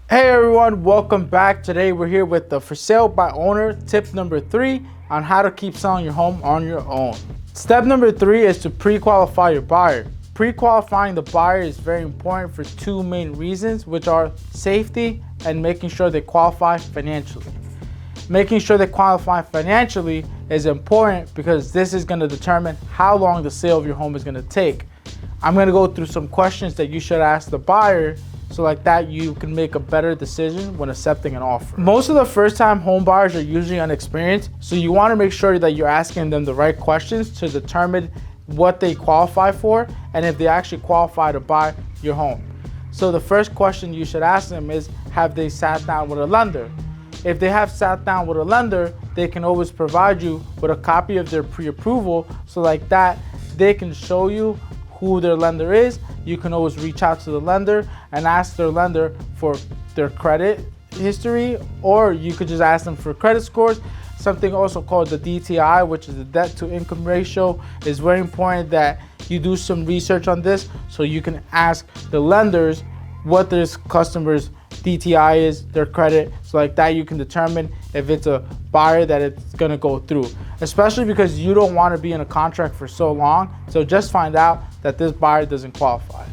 Hey everyone, welcome back. Today we're here with the for sale by owner tip number 3 on how to keep selling your home on your own. Step number 3 is to pre-qualify your buyer. Pre-qualifying the buyer is very important for two main reasons, which are safety and making sure they qualify financially. Making sure they qualify financially is important because this is going to determine how long the sale of your home is going to take. I'm going to go through some questions that you should ask the buyer so like that you can make a better decision when accepting an offer. Most of the first-time home buyers are usually inexperienced, so you want to make sure that you're asking them the right questions to determine what they qualify for and if they actually qualify to buy your home. So the first question you should ask them is, have they sat down with a lender? If they have sat down with a lender, they can always provide you with a copy of their pre-approval, so like that they can show you who their lender is. You can always reach out to the lender and ask their lender for their credit history, or you could just ask them for credit scores. Something also called the DTI, which is the debt to income ratio. It's very important that you do some research on this so you can ask the lenders what this customer's DTI is, their credit, so like that you can determine if it's a buyer that it's gonna go through, especially because you don't want to be in a contract for so long. So just find out that this buyer doesn't qualify.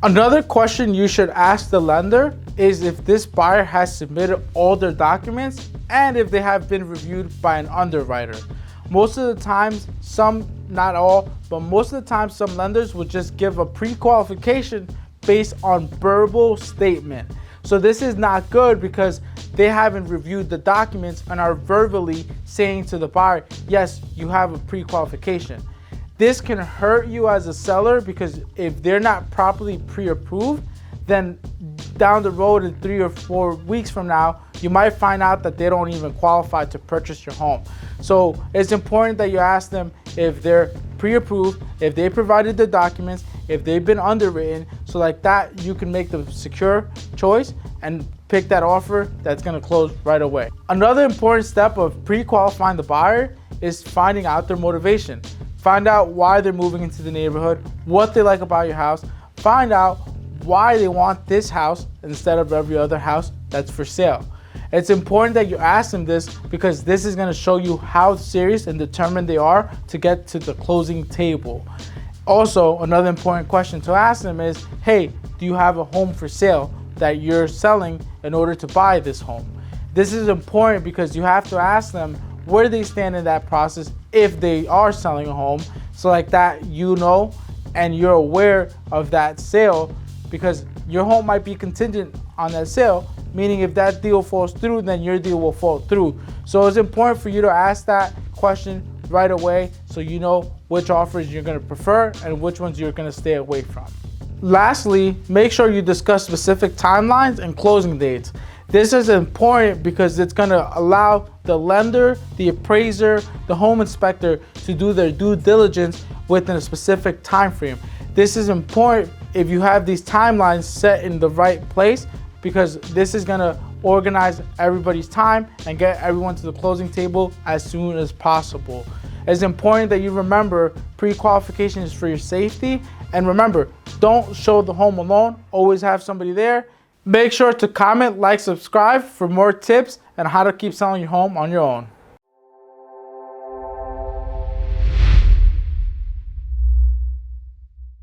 Another question you should ask the lender is if this buyer has submitted all their documents and if they have been reviewed by an underwriter. Most of the times, some, not all, but most of the time some lenders will just give a pre-qualification based on verbal statement. So this is not good because they haven't reviewed the documents and are verbally saying to the buyer, yes, you have a pre-qualification. This can hurt you as a seller because if they're not properly pre-approved, then down the road in 3 or 4 weeks from now, you might find out that they don't even qualify to purchase your home. So it's important that you ask them if they're pre-approved, if they provided the documents, if they've been underwritten, so like that you can make the secure choice and pick that offer that's gonna close right away. Another important step of pre-qualifying the buyer is finding out their motivation. Find out why they're moving into the neighborhood, what they like about your house, find out why they want this house instead of every other house that's for sale. It's important that you ask them this because this is gonna show you how serious and determined they are to get to the closing table. Also, another important question to ask them is, hey, do you have a home for sale that you're selling in order to buy this home? This is important because you have to ask them where they stand in that process if they are selling a home, so like that you know and you're aware of that sale, because your home might be contingent on that sale, meaning if that deal falls through, then your deal will fall through. So it's important for you to ask that question right away so you know which offers you're going to prefer and which ones you're going to stay away from. Lastly, make sure you discuss specific timelines and closing dates. This is important because it's going to allow the lender, the appraiser, the home inspector to do their due diligence within a specific time frame. This is important if you have these timelines set in the right place, because this is going to organize everybody's time and get everyone to the closing table as soon as possible. It's important that you remember pre-qualification is for your safety, and remember, don't show the home alone, always have somebody there. Make sure to comment, like, subscribe for more tips on how to keep selling your home on your own.